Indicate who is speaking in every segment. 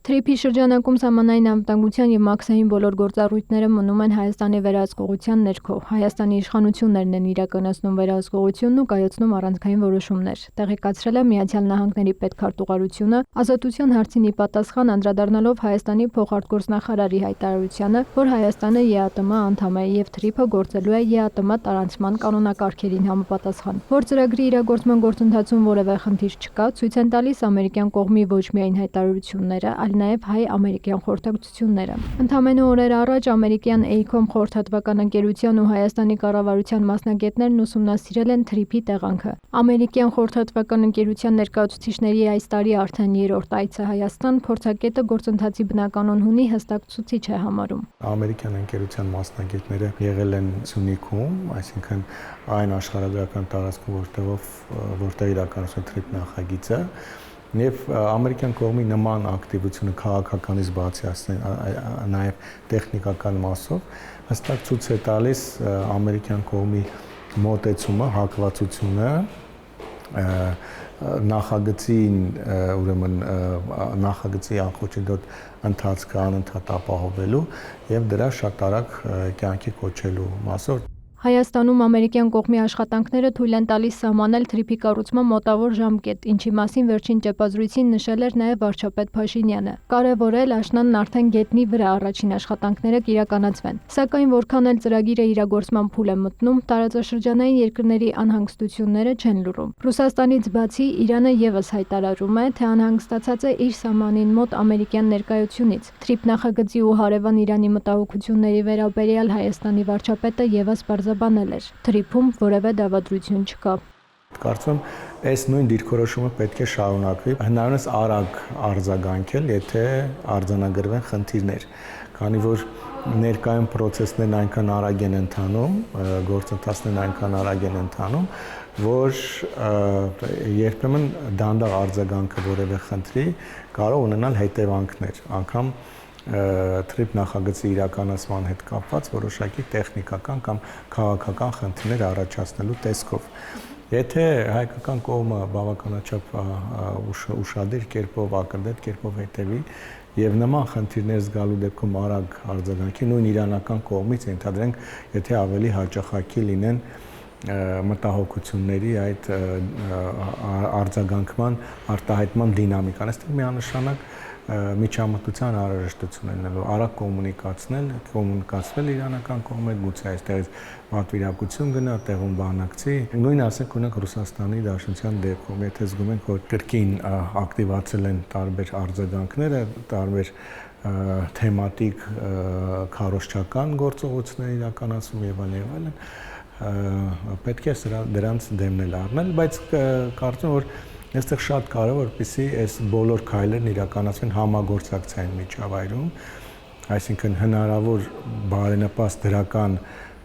Speaker 1: Թրիփի շրջանակում սահմանային անվտանգության և մաքսային բոլոր գործառույթները մնում են Հայաստանի վերահսկողության ներքո։ Հայաստանի իշխանություններն են իրականացնում վերահսկողությունն ու կայացնում առանցքային որոշումներ, տեղեկացրել է ԱՄՆ պետքարտուղարությունը Ազատության հարցին ի պատասխան անդրադառնալով Հայաստանի փոխարտգործնախարարի հայտարարությանը, որ Հայաստանը ԵԱՏՄ անդամ է և Թրիփը գործելու է ԵԱՏՄ տարանցման կանոնակարգերին համապատասխան։ Որ ծրագրի իրագործման գործընթացում որևէ խնդիր չկա, ցույց են տալիս ամերիկյան կողմի ոչ միայն հայտարարությունները, այլ նաև հայ-ամերիկյան խորհրդակցությունները։ Ընդամենը օրեր առաջ ամերիկյան ACOM խորհրդատվական ընկերության ու Հայաստանի կառավարության մասնագետներն ուսումնասիրել են Թրիփի տեղանքը։ Ամերիկյան խորհրդատվական ընկերության ներկայացուցիչների այս տարի արդեն երրորդ այցը Հայաստան փորձագետը գործընթացի բնականon հունի հստակ ցուցիչ է համարում։
Speaker 2: Ամերիկյան ընկերության մասնագետները եղել են Սյունիքում, այսինքն այն աշխարհագրական տարածքում, որտեղ իրականացվում է Թրիփ նախագիծը, եւ ամերիկյան կողմի նման ակտիվությունը քաղաքականից բացի նաև տեխնիկական մասով հստակ ցույց է տալիս ամերիկյան կողմի մոտեցումը, հակվածությունը նախագծին, ուրեմն նախագծի անխոչնդոտ ընթացքը անընդհատ ապահովելու եւ դրա շատ արագ կյանքի կոչելու մասով։
Speaker 1: Հայաստանում ամերիկյան կողմի աշխատանքները թույլ են տալիս սահմանել Թրիփի կառուցման մոտավոր ժամկետ, ինչի մասին վերջին ճեպազրույցին նշել էր նաև վարչապետ Փաշինյանը։ Կարևորել աշնանն արդեն գետնի վրա առաջին աշխատանքները կիրականացվեն։ Սակայն որքան էլ ծրագիրը իրագործման փուլ է մտնում, տարածաշրջանային երկրների անհանգստությունները չեն լուռում։ Ռուսաստանից բացի Իրանը եւս հայտարարում է, թե անհանգստացած է իր սահմանին մոտ ամերիկյան ներկայությունից։ Թրիփ նախագծի ու հարևան Իրանի մտահոգությունների վերաբերյալ Հայաստանի վարչապետը եւս բանել էր։ Թրիփում որևէ դավադրություն չկա։
Speaker 2: Կարծում եմ, այս նույն դիրքորոշումը պետք է շարունակվի, հնարավորինս արագ արձագանքել, եթե արձանագրվեն խնդիրներ, քանի որ ներկայում process-ներն այնքան արագ են ընթանում, գործընթացներն այնքան արագ են ընթանում, որ երբեմն դանդաղ արձագանքը որևէ խնդրի կարող ունենալ հետևանքներ, անգամ Թրիփ նախագծի իրականացման հետ կապված որոշակի տեխնիկական կամ քաղաքական խնդիրներ առաջացնելու տեսքով։ Եթե հայկական կողմը բավականաչափ ուշադիր կերպով, ակնհայտ կերպով հետևի եւ նման խնդիրներ զգալու դեպքում արագ արձագանքի, նույն իրանական կողմից ենթադրենք, եթե ավելի հաճախակի լինեն մտահոգությունների այդ արձագանքման արտահայտման դինամիկան, այստեղ միանշանակ միջամտության անհրաժեշտություն լինելու, արագ կոմունիկացնել իրանական կողմը, գուցե այստեղից պատվիրակություն գնա, տեղում բանակցի, նույն ասենք ունենք Ռուսաստանի Դաշնության դեպքում, եթե զգում ենք, որ կրկին ակտիվացել են տարբեր արձագանքները, տարբեր թեմատիկ քարոզչական գործողություններ իրականացում եւ այլն, պետք է դրանց դեմնել առնել, բայց կարծում եմ, որ այստեղ շատ կարևոր է, որպեսզի այս բոլոր քայլերն իրականացվեն համագործակցային միջավայրում, այսինքն հնարավոր բարենպաստ դրական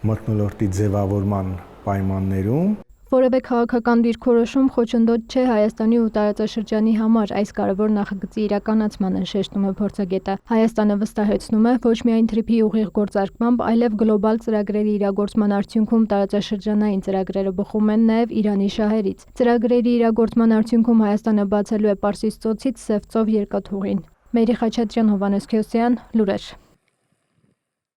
Speaker 2: մթնոլորտի ձևավորման պայմաններում։
Speaker 1: Որևէ քաղաքական դիրքորոշում խոչընդոտ չէ Հայաստանի ու տարածաշրջանի համար այս կարևոր նախագծի իրականացմանը, շեշտում է փորձագետը։ Հայաստանը վստահեցնում է, ոչ միայն Թրիփի ուղիղ գործարկմամբ, այլև գլոբալ ծրագրերի իրագործման արդյունքում տարածաշրջանային ծրագրերը բխում են նաև Իրանի շահերից։ Ծրագրերի իրագործման արդյունքում Հայաստանը բացելու է Պարսից ծոցից Սև ծով երկաթուղին։ Մերի Խաչատրյան, Հովհաննես Քյոսյան, լուրեր։